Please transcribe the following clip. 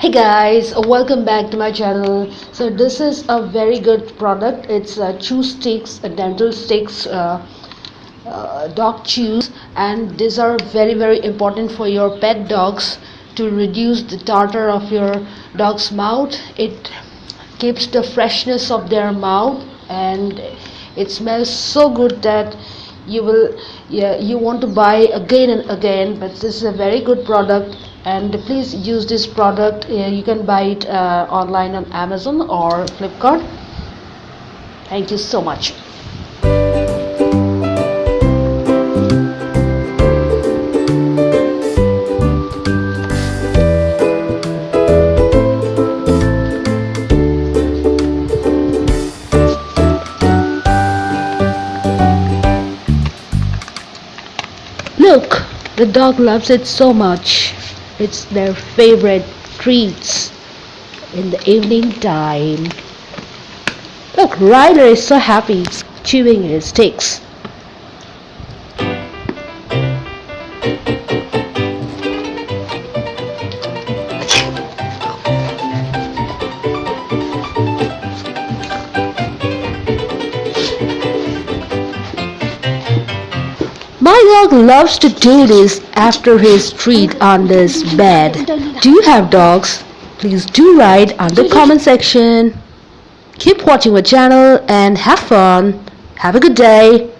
Hey guys, welcome back to my channel. So this is a very good product. It's a Choostix, a dental sticks, dog chews, and these are very important for your pet dogs to reduce the tartar of your dog's mouth. It keeps the freshness of their mouth, and it smells so good that you will, yeah, you want to buy again and again. But this is a very good product, and please use this product. You can buy it online on Amazon or Flipkart. Thank you so much. Look, the dog loves it so much. It's their favorite treats in the evening time. Look, Ryder is so happy chewing his sticks. My dog loves to do this after his treat on this bed. Do you have dogs? Please do write on the comment section. Keep watching my channel and have fun. Have a good day.